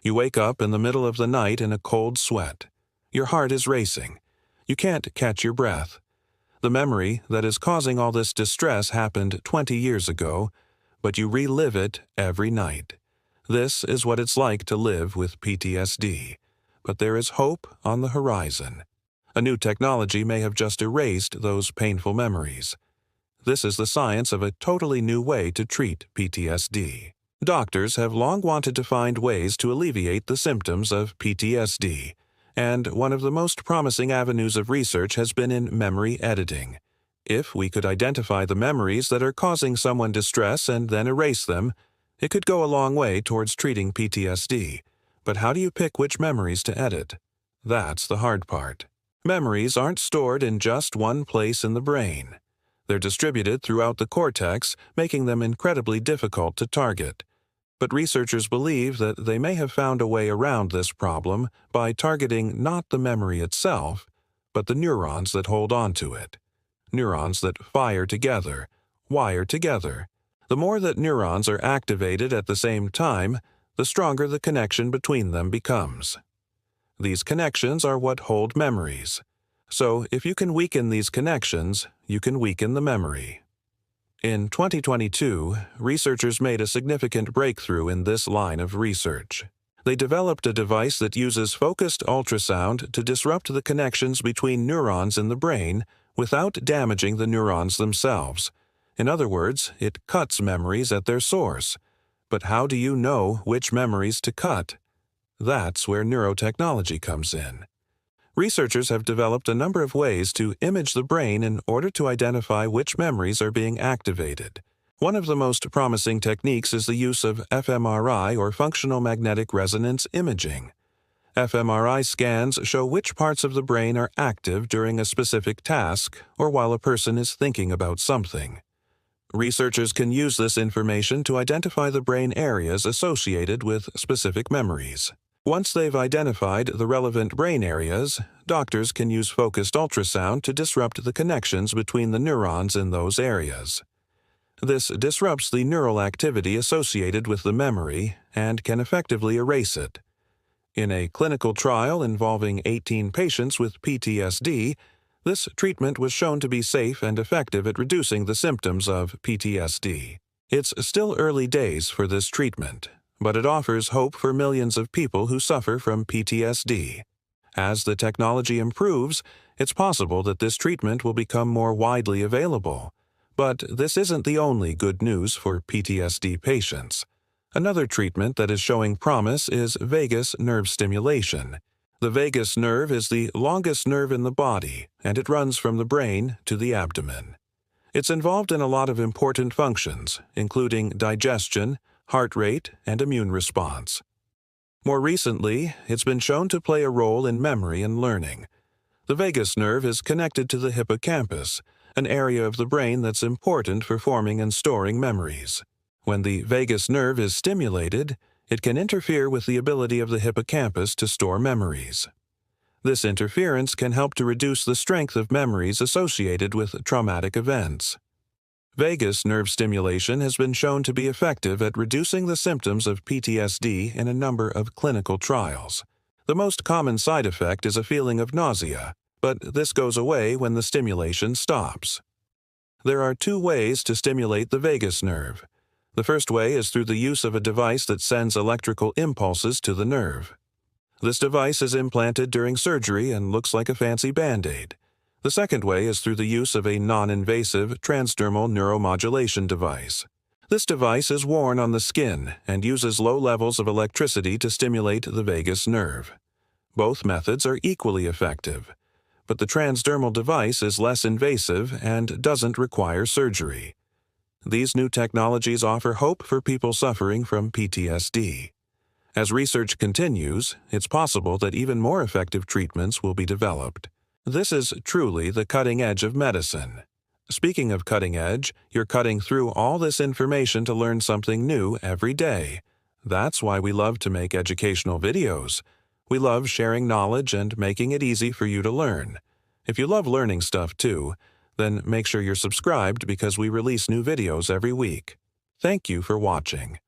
You wake up in the middle of the night in a cold sweat. Your heart is racing. You can't catch your breath. The memory that is causing all this distress happened 20 years ago, but you relive it every night. This is what it's like to live with PTSD. But there is hope on the horizon. A new technology may have just erased those painful memories. This is the science of a totally new way to treat PTSD. Doctors have long wanted to find ways to alleviate the symptoms of PTSD, and one of the most promising avenues of research has been in memory editing. If we could identify the memories that are causing someone distress and then erase them, it could go a long way towards treating PTSD. But how do you pick which memories to edit? That's the hard part. Memories aren't stored in just one place in the brain. They're distributed throughout the cortex, making them incredibly difficult to target. But researchers believe that they may have found a way around this problem by targeting not the memory itself, but the neurons that hold on to it. Neurons that fire together, wire together. The more that neurons are activated at the same time, the stronger the connection between them becomes. These connections are what hold memories. So if you can weaken these connections, you can weaken the memory. In 2022, researchers made a significant breakthrough in this line of research. They developed a device that uses focused ultrasound to disrupt the connections between neurons in the brain without damaging the neurons themselves. In other words, it cuts memories at their source. But how do you know which memories to cut? That's where neurotechnology comes in. Researchers have developed a number of ways to image the brain in order to identify which memories are being activated. One of the most promising techniques is the use of fMRI, or functional magnetic resonance imaging. fMRI scans show which parts of the brain are active during a specific task or while a person is thinking about something. Researchers can use this information to identify the brain areas associated with specific memories. Once they've identified the relevant brain areas, doctors can use focused ultrasound to disrupt the connections between the neurons in those areas. This disrupts the neural activity associated with the memory and can effectively erase it. In a clinical trial involving 18 patients with PTSD, this treatment was shown to be safe and effective at reducing the symptoms of PTSD. It's still early days for this treatment, but it offers hope for millions of people who suffer from PTSD. As the technology improves, it's possible that this treatment will become more widely available. But this isn't the only good news for PTSD patients. Another treatment that is showing promise is vagus nerve stimulation. The vagus nerve is the longest nerve in the body, and it runs from the brain to the abdomen. It's involved in a lot of important functions, including digestion, heart rate, and immune response. More recently, it's been shown to play a role in memory and learning. The vagus nerve is connected to the hippocampus, an area of the brain that's important for forming and storing memories. When the vagus nerve is stimulated, it can interfere with the ability of the hippocampus to store memories. This interference can help to reduce the strength of memories associated with traumatic events. Vagus nerve stimulation has been shown to be effective at reducing the symptoms of PTSD in a number of clinical trials. The most common side effect is a feeling of nausea, but this goes away when the stimulation stops. There are two ways to stimulate the vagus nerve. The first way is through the use of a device that sends electrical impulses to the nerve. This device is implanted during surgery and looks like a fancy Band-Aid. The second way is through the use of a non-invasive transdermal neuromodulation device. This device is worn on the skin and uses low levels of electricity to stimulate the vagus nerve. Both methods are equally effective, but the transdermal device is less invasive and doesn't require surgery. These new technologies offer hope for people suffering from PTSD. As research continues, it's possible that even more effective treatments will be developed. This is truly the cutting edge of medicine. Speaking of cutting edge, you're cutting through all this information to learn something new every day. That's why we love to make educational videos. We love sharing knowledge and making it easy for you to learn. If you love learning stuff too, then make sure you're subscribed because we release new videos every week. Thank you for watching.